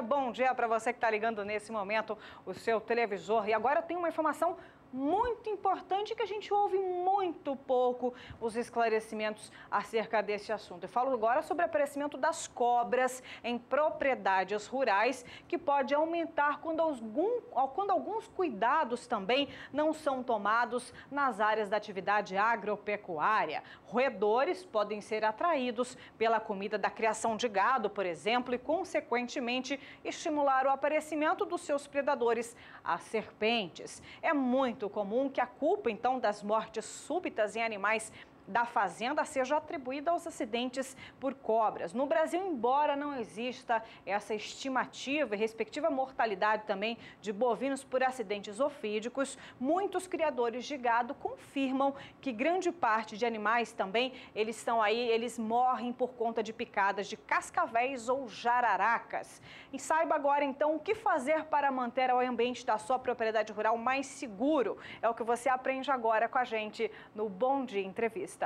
Bom dia para você que está ligando nesse momento o seu televisor. E agora tem uma informação muito importante que a gente ouve muito pouco os esclarecimentos acerca desse assunto. Eu falo agora sobre o aparecimento das cobras em propriedades rurais, que pode aumentar quando alguns cuidados também não são tomados nas áreas da atividade agropecuária. Roedores podem ser atraídos pela comida da criação de gado, por exemplo, e consequentemente estimular o aparecimento dos seus predadores, as serpentes. É muito comum que a culpa, então, das mortes súbitas em animais da fazenda seja atribuída aos acidentes por cobras. No Brasil, embora não exista essa estimativa e respectiva mortalidade também de bovinos por acidentes ofídicos, muitos criadores de gado confirmam que grande parte de animais também, eles morrem por conta de picadas de cascavéis ou jararacas. E saiba agora, então, o que fazer para manter o ambiente da sua propriedade rural mais seguro. É o que você aprende agora com a gente no Bom Dia Entrevista.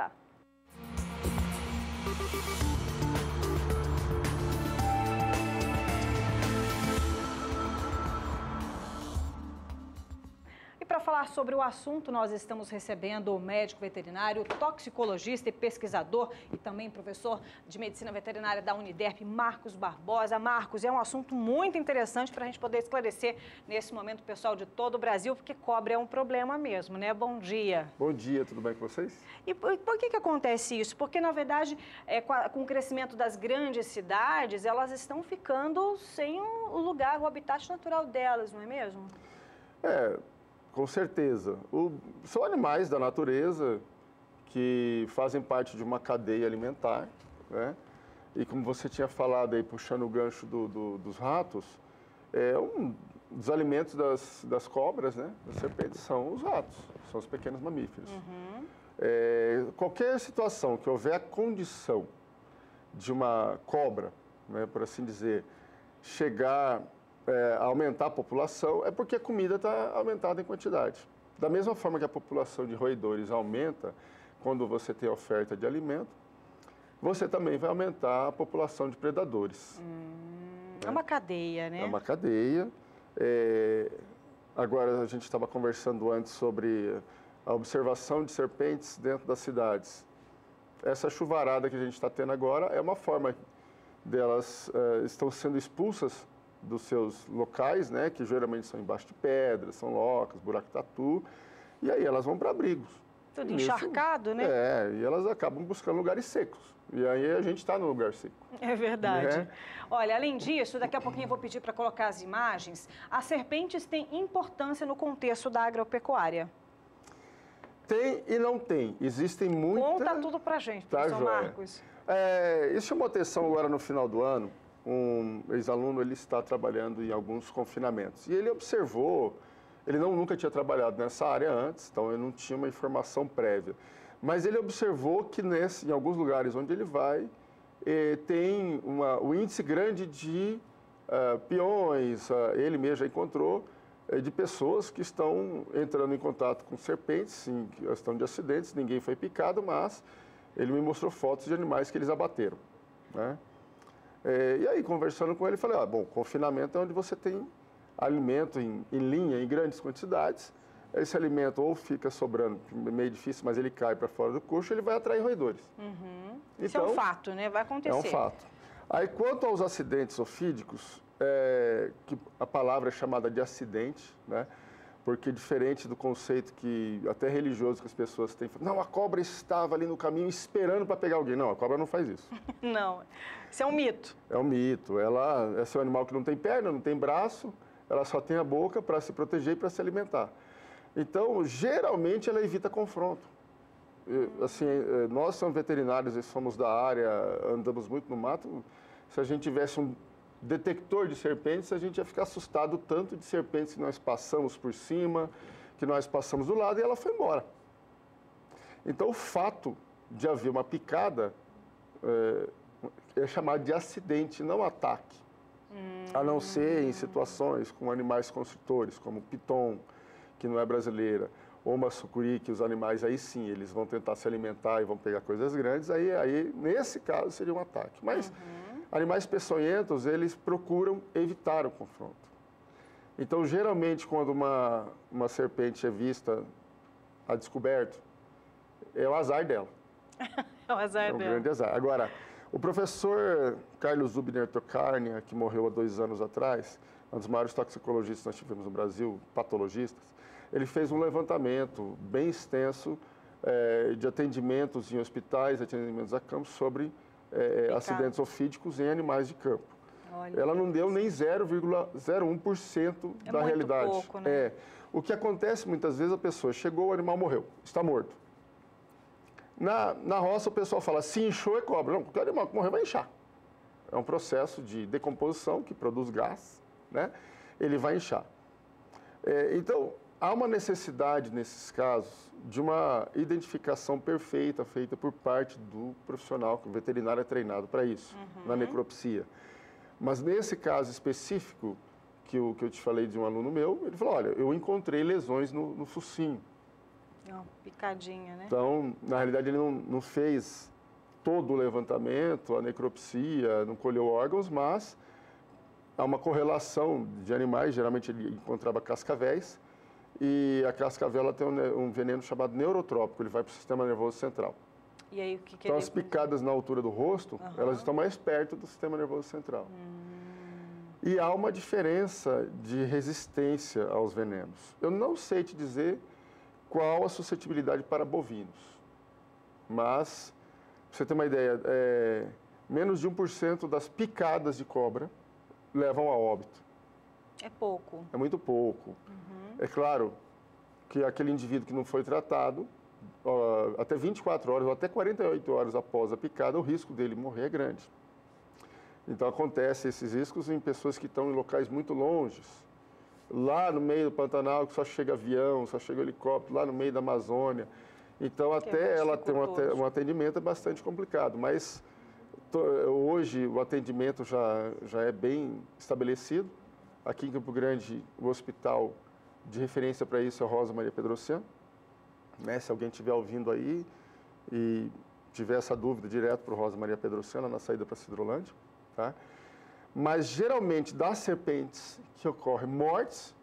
E para falar sobre o assunto, nós estamos recebendo o médico veterinário, toxicologista e pesquisador e também professor de medicina veterinária da Uniderp, Marcos Barbosa. Marcos, é um assunto muito interessante para a gente poder esclarecer nesse momento o pessoal de todo o Brasil, porque cobra é um problema mesmo, né? Bom dia. Bom dia, tudo bem com vocês? E por que acontece isso? Porque, na verdade, com o crescimento das grandes cidades, elas estão ficando sem o lugar, o habitat natural delas, não é mesmo? Com certeza. São animais da natureza que fazem parte de uma cadeia alimentar, né? E como você tinha falado aí, puxando o gancho dos ratos, um dos alimentos das cobras, né, das serpentes, são os ratos, são os pequenos mamíferos. Uhum. Qualquer situação que houver a condição de uma cobra, né, por assim dizer, chegar a aumentar a população, é porque a comida está aumentada em quantidade. Da mesma forma que a população de roedores aumenta quando você tem oferta de alimento, você também vai aumentar a população de predadores. É uma cadeia, né? É uma cadeia. Agora, a gente estava conversando antes sobre a observação de serpentes dentro das cidades. Essa chuvarada que a gente está tendo agora é uma forma delas estão sendo expulsas dos seus locais, né, que geralmente são embaixo de pedras, são locas, buraco tatu, e aí elas vão para abrigos. Tudo encharcado, né? E elas acabam buscando lugares secos. E aí a gente está no lugar seco. É verdade. Né? Olha, além disso, daqui a pouquinho eu vou pedir para colocar as imagens. As serpentes têm importância no contexto da agropecuária? Tem e não tem. Existem muitas... Conta tudo para a gente, professor Marcos. Isso chamou atenção agora no final do ano. Um ex-aluno, ele está trabalhando em alguns confinamentos. E ele observou, ele nunca tinha trabalhado nessa área antes, então ele não tinha uma informação prévia. Mas ele observou que em alguns lugares onde ele vai, tem um índice grande de peões, ele mesmo já encontrou, de pessoas que estão entrando em contato com serpentes, em questão de acidentes, ninguém foi picado, mas ele me mostrou fotos de animais que eles abateram, né? E aí, conversando com ele, falei, confinamento é onde você tem alimento em linha, em grandes quantidades. Esse alimento ou fica sobrando, meio difícil, mas ele cai para fora do coxo, ele vai atrair roedores. Uhum. Então, isso é um fato, né? Vai acontecer. É um fato. Aí, quanto aos acidentes ofídicos, que a palavra é chamada de acidente, né? Porque diferente do conceito que até religioso que as pessoas têm, não, a cobra estava ali no caminho esperando para pegar alguém. Não, a cobra não faz isso. Não, isso é um mito. É um mito. Esse é um animal que não tem perna, não tem braço, ela só tem a boca para se proteger e para se alimentar. Então, geralmente, ela evita confronto. Assim, nós somos veterinários e somos da área, andamos muito no mato. Se a gente tivesse um detector de serpentes, a gente ia ficar assustado tanto de serpentes que nós passamos por cima, que nós passamos do lado e ela foi embora. Então, o fato de haver uma picada é chamado de acidente, não ataque. A não ser em situações com animais construtores, como o piton, que não é brasileira, ou uma sucuri, que os animais aí sim, eles vão tentar se alimentar e vão pegar coisas grandes, aí nesse caso seria um ataque. Mas Animais peçonhentos, eles procuram evitar o confronto. Então, geralmente, quando uma serpente é vista a descoberto, é o azar dela. É o azar dela. É um dela. grande azar. Agora, o professor Carlos Zubner Tokarnia, que morreu há 2 anos atrás, um dos maiores toxicologistas que nós tivemos no Brasil, patologistas, ele fez um levantamento bem extenso de atendimentos em hospitais, atendimentos a campo, sobre acidentes ofídicos em animais de campo. Olha, ela não deu nem 0,01% da realidade. Pouco, né? O que acontece muitas vezes, a pessoa chegou, o animal morreu, está morto. Na roça, o pessoal fala, se inchou é cobra. Não, porque o animal que morreu vai inchar. É um processo de decomposição que produz gás, né? Ele vai inchar. Então, há uma necessidade, nesses casos, de uma identificação perfeita feita por parte do profissional, que o veterinário é treinado para isso, na necropsia. Mas nesse caso específico, que eu te falei de um aluno meu, ele falou, olha, eu encontrei lesões no focinho. Uma picadinha, né? Então, na realidade, ele não fez todo o levantamento, a necropsia, não colheu órgãos, mas há uma correlação de animais, geralmente ele encontrava cascavéis, e a cascavel tem um veneno chamado neurotrópico, ele vai para o sistema nervoso central. E aí, o que então, as picadas na altura do rosto, elas estão mais perto do sistema nervoso central. E há uma diferença de resistência aos venenos. Eu não sei te dizer qual a suscetibilidade para bovinos, mas, para você ter uma ideia, menos de 1% das picadas de cobra levam a óbito. É pouco. É muito pouco. É claro que aquele indivíduo que não foi tratado, até 24 horas ou até 48 horas após a picada, o risco dele morrer é grande. Então, acontece esses riscos em pessoas que estão em locais muito longes, lá no meio do Pantanal, que só chega avião, só chega helicóptero, lá no meio da Amazônia. Então, até ela ter um atendimento é bastante complicado, mas hoje o atendimento já é bem estabelecido. Aqui em Campo Grande, o hospital de referência para isso é a Rosa Maria Pedrocian. Né? Se alguém estiver ouvindo aí e tiver essa dúvida, direto para o Rosa Maria Pedrocian, na saída para Cidrolândia. Tá? Mas, geralmente, das serpentes que ocorrem mortes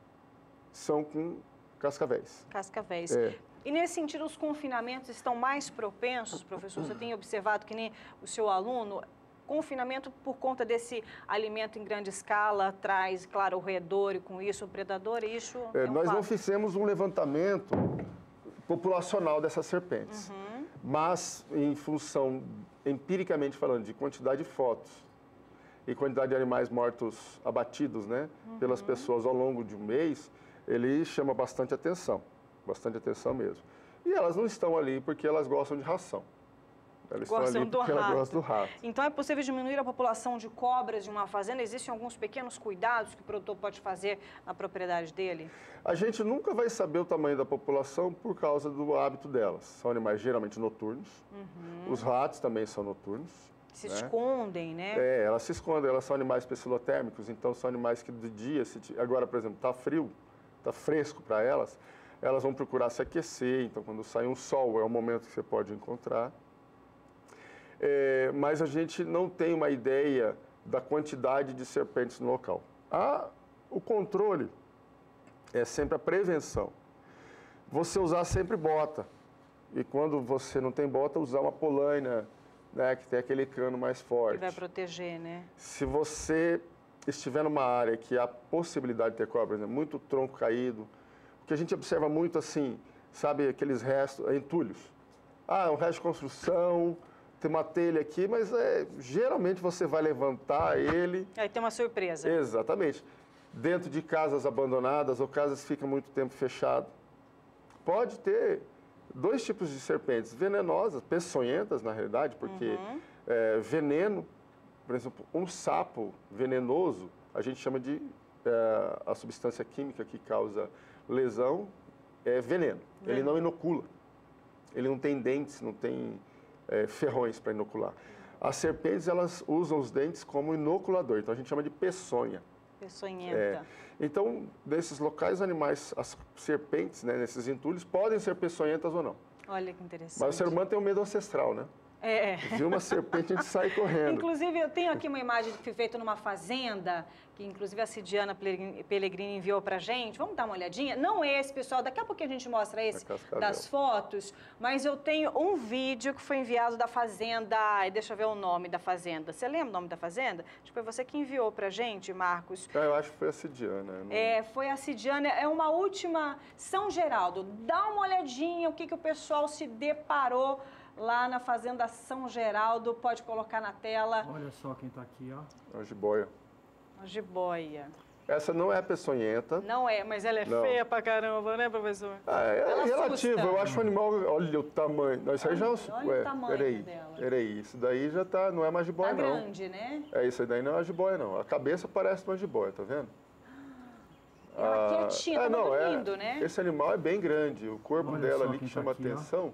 são com cascavéis. Cascavéis. E, nesse sentido, os confinamentos estão mais propensos, professor? Você tem observado que nem o seu aluno, confinamento por conta desse alimento em grande escala traz, claro, o roedor e, com isso, o predador, e isso nós não fizemos um levantamento populacional dessas serpentes, mas, em função, empiricamente falando, de quantidade de fotos, e quantidade de animais mortos abatidos, né, pelas pessoas ao longo de um mês, ele chama bastante atenção mesmo. E elas não estão ali porque elas gostam de ração. Elas estão ali porque elas gostam do rato. Então, é possível diminuir a população de cobras de uma fazenda? Existem alguns pequenos cuidados que o produtor pode fazer na propriedade dele? A gente nunca vai saber o tamanho da população por causa do hábito delas. São animais geralmente noturnos. Os ratos também são noturnos. Se escondem, né? Elas se escondem, elas são animais pecilotérmicos, então são animais que de dia, agora, por exemplo, está frio, está fresco para elas vão procurar se aquecer, então quando sai um sol é o momento que você pode encontrar. Mas a gente não tem uma ideia da quantidade de serpentes no local. O controle é sempre a prevenção. Você usar sempre bota, e quando você não tem bota, usar uma polaina, né, que tem aquele cano mais forte. Que vai proteger, né? Se você estiver numa área que há possibilidade de ter cobras, né, muito tronco caído, o que a gente observa muito assim, sabe, aqueles restos, entulhos. Um resto de construção, tem uma telha aqui, mas geralmente você vai levantar ele... Aí tem uma surpresa. Exatamente. Dentro de casas abandonadas ou casas que ficam muito tempo fechadas. Pode ter 2 tipos de serpentes, venenosas, peçonhentas, na realidade, porque veneno, por exemplo, um sapo venenoso, a gente chama de a substância química que causa lesão, é veneno. Ele não inocula. Ele não tem dentes, não tem ferrões para inocular. As serpentes, elas usam os dentes como inoculador, então a gente chama de peçonha. Peçonhenta. Então, nesses locais, animais, as serpentes, né, nesses entulhos, podem ser peçonhentas ou não. Olha que interessante. Mas o ser humano tem um medo ancestral, né? Viu uma serpente, a gente sai correndo. Inclusive, eu tenho aqui uma imagem que foi feita numa fazenda, que inclusive a Cidiana Pellegrini enviou pra gente. Vamos dar uma olhadinha? Não esse, pessoal, daqui a pouquinho a gente mostra esse das fotos, mas eu tenho um vídeo que foi enviado da fazenda. Ai, deixa eu ver o nome da fazenda. Você lembra o nome da fazenda? Acho que foi você que enviou pra gente, Marcos. Eu acho que foi a Cidiana. Foi a Cidiana. É uma última São Geraldo. Dá uma olhadinha o que o pessoal se deparou lá na Fazenda São Geraldo, pode colocar na tela. Olha só quem tá aqui, ó. A jiboia. A jiboia. Essa não é peçonhenta. Não é, mas ela é feia pra caramba, né, professor? É relativo, assusta. eu acho o animal, olha o tamanho. Não, isso aí já olha o tamanho dela. Peraí, isso daí já tá, não é mais jiboia, tá não. Tá grande, né? Isso aí daí não é uma jiboia, não. A cabeça parece uma jiboia, tá vendo? Ela quietinha, tá dormindo, né? Esse animal é bem grande, o corpo dela ali que chama atenção.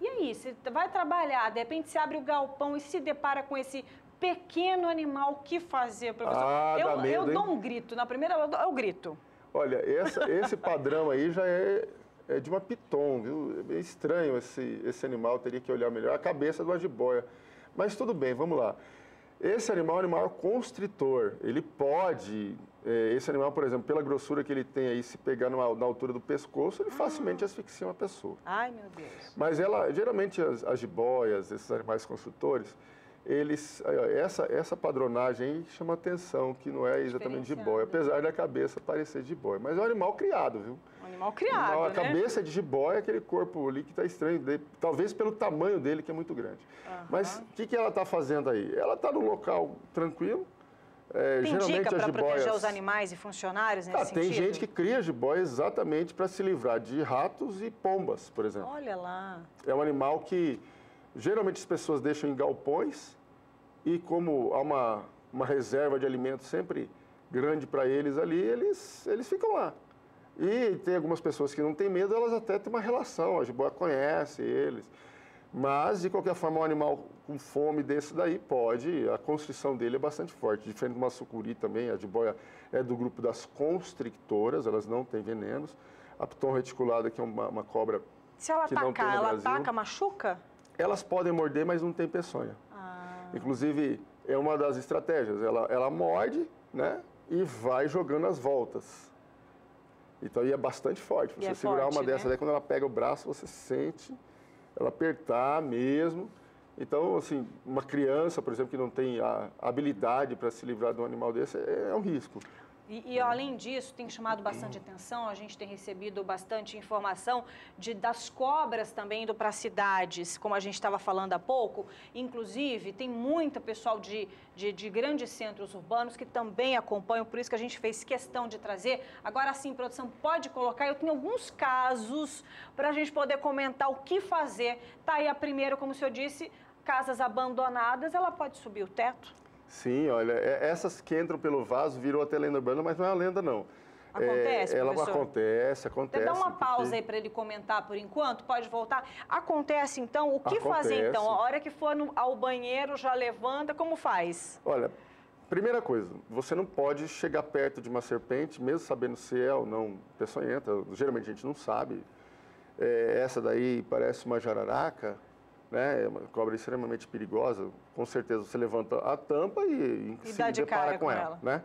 E aí, você vai trabalhar, de repente você abre o galpão e se depara com esse pequeno animal, o que fazer, professor? Dá medo, eu dou um grito, na primeira eu grito. Olha, esse padrão aí já é de uma piton, viu? É bem estranho esse animal, teria que olhar melhor. A cabeça de uma jiboia. Mas tudo bem, vamos lá. Esse animal é um animal constritor, ele pode... Esse animal, por exemplo, pela grossura que ele tem aí, se pegar na altura do pescoço, ele facilmente asfixia uma pessoa. Ai, meu Deus. Mas geralmente as jiboias, esses animais construtores, essa padronagem aí chama atenção, que não é exatamente jiboia, apesar da cabeça parecer jiboia. Mas é um animal criado, viu? Um animal criado, A cabeça de jiboia, aquele corpo ali que está estranho, talvez pelo tamanho dele, que é muito grande. Mas o que ela está fazendo aí? Ela está num local tranquilo. Tem dica para proteger os animais e funcionários nesse sentido? Tem gente que cria jiboia exatamente para se livrar de ratos e pombas, por exemplo. Olha lá. É um animal que geralmente as pessoas deixam em galpões e como há uma reserva de alimento sempre grande para eles ali, eles ficam lá. E tem algumas pessoas que não têm medo, elas até têm uma relação, a jiboia conhece eles. Mas, de qualquer forma, um animal com fome desse daí a constrição dele é bastante forte. Diferente de uma sucuri também, a jiboia é do grupo das constrictoras, elas não têm venenos. A piton reticulada, que é uma cobra se ela que não tem no Brasil. Ela ataca, machuca? Elas podem morder, mas não tem peçonha. Inclusive, é uma das estratégias. Ela morde, né, e vai jogando as voltas. Então, é bastante forte. Você segurar uma dessas aí, quando ela pega o braço, você sente ela apertar mesmo. Então, assim, uma criança, por exemplo, que não tem a habilidade para se livrar de um animal desse, é um risco. E além disso, tem chamado bastante atenção, a gente tem recebido bastante informação das cobras também indo para cidades, como a gente estava falando há pouco. Inclusive, tem muita pessoal de grandes centros urbanos que também acompanham, por isso que a gente fez questão de trazer. Agora sim, produção, pode colocar, eu tenho alguns casos para a gente poder comentar o que fazer. Tá aí a primeira, como o senhor disse, casas abandonadas, ela pode subir o teto? Sim, olha, essas que entram pelo vaso virou até lenda urbana, mas não é uma lenda, não. Acontece, ela professor? Acontece. Dá uma pausa aí para ele comentar por enquanto, pode voltar. Acontece, então, o que fazer, então? A hora que for ao banheiro, já levanta, como faz? Olha, primeira coisa, você não pode chegar perto de uma serpente, mesmo sabendo se é ou não peçonhenta, geralmente a gente não sabe. Essa daí parece uma jararaca, né? É uma cobra extremamente perigosa, com certeza você levanta a tampa e se depara com ela. Né?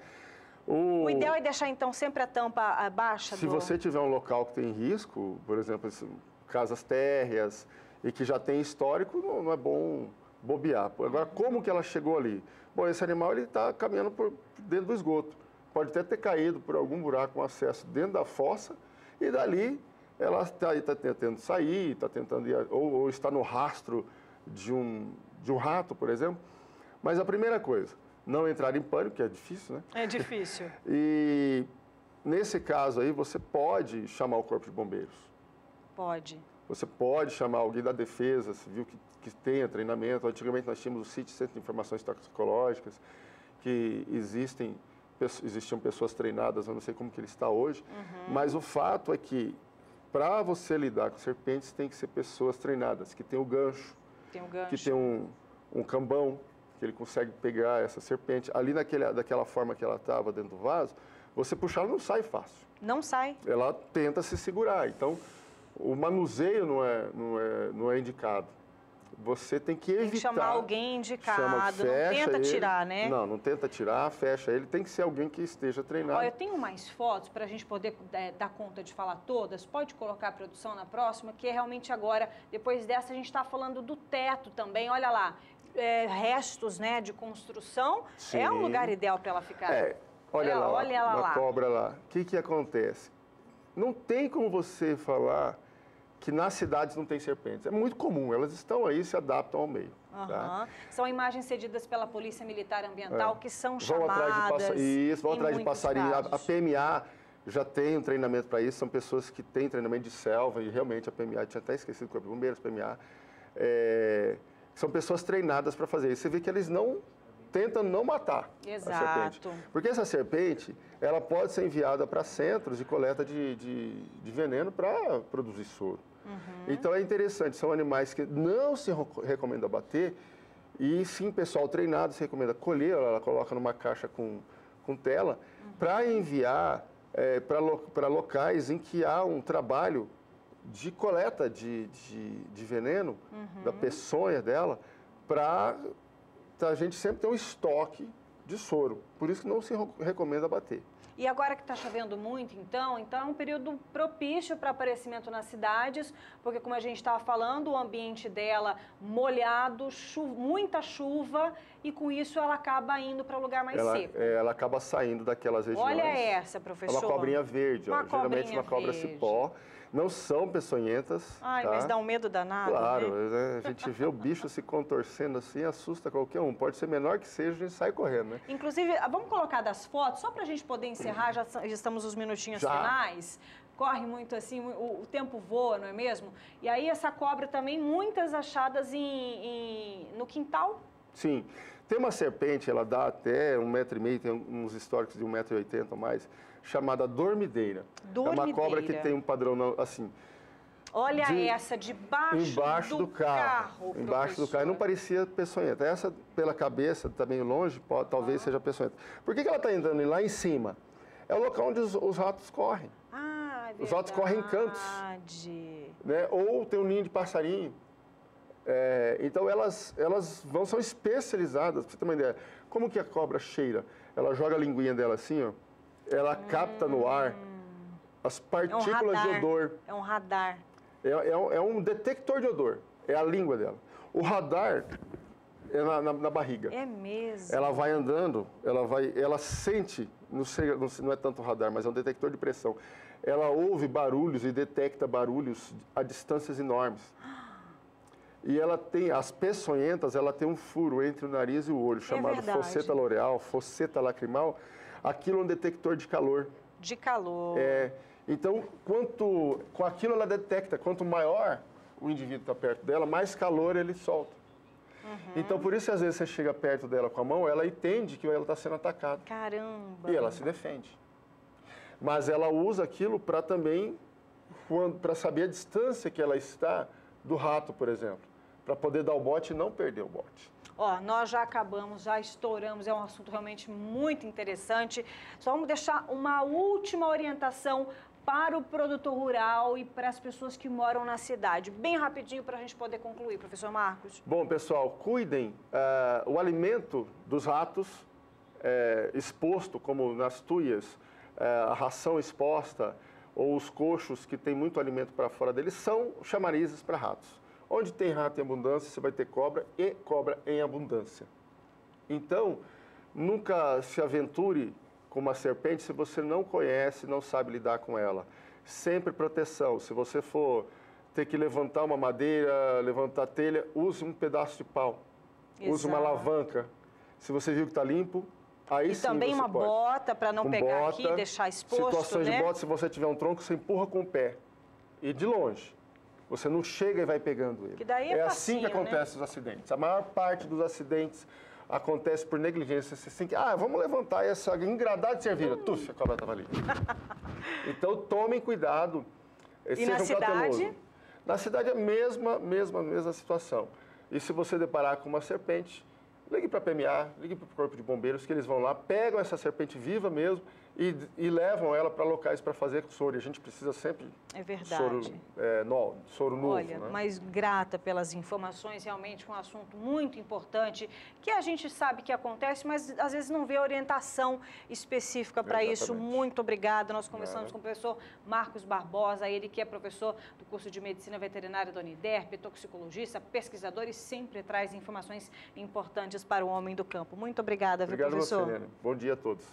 O ideal é deixar, então, sempre a tampa baixa? Se você tiver um local que tem risco, por exemplo, casas térreas, e que já tem histórico, não é bom bobear. Agora, como que ela chegou ali? Bom, esse animal está caminhando por dentro do esgoto. Pode até ter caído por algum buraco com acesso dentro da fossa, e dali ela está tentando sair, está tentando ir, ou está no rastro de um rato, por exemplo. Mas a primeira coisa, não entrar em pânico, que é difícil, né? É difícil. E nesse caso aí, você pode chamar o corpo de bombeiros. Pode. Você pode chamar alguém da defesa civil que tenha treinamento. Antigamente nós tínhamos o CIT, Centro de Informações Toxicológicas, que existiam pessoas treinadas, eu não sei como que ele está hoje, mas o fato é que para você lidar com serpentes, tem que ser pessoas treinadas, que tem o gancho, que tem um cambão, que ele consegue pegar essa serpente. Ali daquela forma que ela estava dentro do vaso, você puxar, ela não sai fácil. Não sai. Ela tenta se segurar. Então, o manuseio não é indicado. você tem que evitar. Tem que chamar alguém indicado, não fecha tenta ele, tirar, né? Não tenta tirar, fecha ele. Tem que ser alguém que esteja treinado. Olha, eu tenho mais fotos para a gente poder dar conta de falar todas. Pode colocar a produção na próxima, que é realmente agora, depois dessa, a gente está falando do teto também. Olha lá, restos, né, de construção. Sim. É um lugar ideal para ela ficar. Olha ela lá. Cobra lá. O que acontece? Não tem como você falar que nas cidades não tem serpentes. É muito comum, elas estão aí, se adaptam ao meio. Tá? São imagens cedidas pela Polícia Militar Ambiental que são chamadas. Vão atrás de passarinho. A PMA já tem um treinamento para isso, são pessoas que têm treinamento de selva, e realmente a PMA, tinha até esquecido, o Corpo de Bombeiros, PMA, são pessoas treinadas para fazer isso. Você vê que eles tentam não matar a serpente. Porque essa serpente, ela pode ser enviada para centros de coleta de veneno para produzir soro. Então é interessante, são animais que não se recomenda abater, e sim, pessoal treinado se recomenda colher, ela coloca numa caixa com tela, para enviar para locais em que há um trabalho de coleta de veneno, da peçonha dela, para a gente sempre ter um estoque de soro. Por isso que não se recomenda abater. E agora que está chovendo muito, então é um período propício para aparecimento nas cidades, porque como a gente estava falando, o ambiente dela molhado, muita chuva, e com isso ela acaba indo para lugar mais seco. Ela acaba saindo daquelas regiões. Olha essa, professor. É uma cobrinha verde, geralmente uma cobra cipó. Não são peçonhentas. Ai, tá? Mas dá um medo danado, claro, né? A gente vê o bicho se contorcendo assim, assusta qualquer um. Pode ser menor que seja, a gente sai correndo, né? Inclusive, vamos colocar das fotos, só para a gente poder encerrar, já estamos nos minutinhos finais. Corre muito assim, o tempo voa, não é mesmo? E aí essa cobra também, muitas achadas no quintal. Sim. Tem uma serpente, ela dá até 1,5 metro, tem uns históricos de 1,80 m ou mais, chamada dormideira. É uma cobra que tem um padrão assim. Olha essa, debaixo do carro. Embaixo do carro. Não parecia peçonhenta. Essa, pela cabeça, também longe, talvez seja peçonhenta. Por que ela está entrando lá em cima? É o local onde os ratos correm. Ah, é verdade. Os ratos correm em cantos. Né? Ou tem um ninho de passarinho. Então elas são especializadas, para você ter uma ideia. Como que a cobra cheira? Ela joga a linguinha dela assim, ó. Ela capta no ar as partículas de odor. É um radar. É um detector de odor. É a língua dela. O radar é na barriga. É mesmo? Ela vai andando, ela sente, não é tanto radar, mas é um detector de pressão. Ela ouve barulhos e detecta barulhos a distâncias enormes. E ela tem, as peçonhentas, ela tem um furo entre o nariz e o olho, chamado fosseta loreal, fosseta lacrimal. Aquilo é um detector de calor. De calor. Então, com aquilo ela detecta, quanto maior o indivíduo está perto dela, mais calor ele solta. Então, por isso, às vezes, você chega perto dela com a mão, ela entende que ela está sendo atacada. Caramba! E ela se defende. Mas ela usa aquilo para também, para saber a distância que ela está do rato, por exemplo, para poder dar o bote e não perder o bote. Ó, nós já acabamos, já estouramos, é um assunto realmente muito interessante. Só vamos deixar uma última orientação para o produtor rural e para as pessoas que moram na cidade. Bem rapidinho para a gente poder concluir, professor Marcos. Bom, pessoal, cuidem. O alimento dos ratos exposto, como nas tuias, a ração exposta ou os coxos que tem muito alimento para fora deles, são chamarizes para ratos. Onde tem rato em abundância, você vai ter cobra e cobra em abundância. Então, nunca se aventure com uma serpente se você não conhece, não sabe lidar com ela. Sempre proteção. Se você for ter que levantar uma madeira, levantar telha, use um pedaço de pau. Exato. Use uma alavanca. Se você viu que está limpo, aí sim você pode. E também uma bota para não pegar aqui e deixar exposto, situações de bota, se você tiver um tronco, você empurra com o pé. E de longe. Você não chega e vai pegando ele. Que daí é assim que acontecem os acidentes. A maior parte dos acidentes acontece por negligência. Você tem que, vamos levantar essa engradada de cerveja. Tuf, a cobra estava ali. Então, tomem cuidado. E na cidade? Na cidade é a mesma situação. E se você deparar com uma serpente, ligue para a PMA, ligue para o Corpo de Bombeiros, que eles vão lá, pegam essa serpente viva mesmo e levam ela para locais para fazer soro. E a gente precisa sempre soro novo. Olha, né? mas grata pelas informações, realmente um assunto muito importante, que a gente sabe que acontece, mas às vezes não vê orientação específica para isso. Muito obrigada. Nós conversamos com o professor Marcos Barbosa, ele que é professor do curso de Medicina Veterinária da Uniderp, toxicologista, pesquisador e sempre traz informações importantes para o homem do campo. Muito obrigada, Obrigado, professor. Bom dia a todos.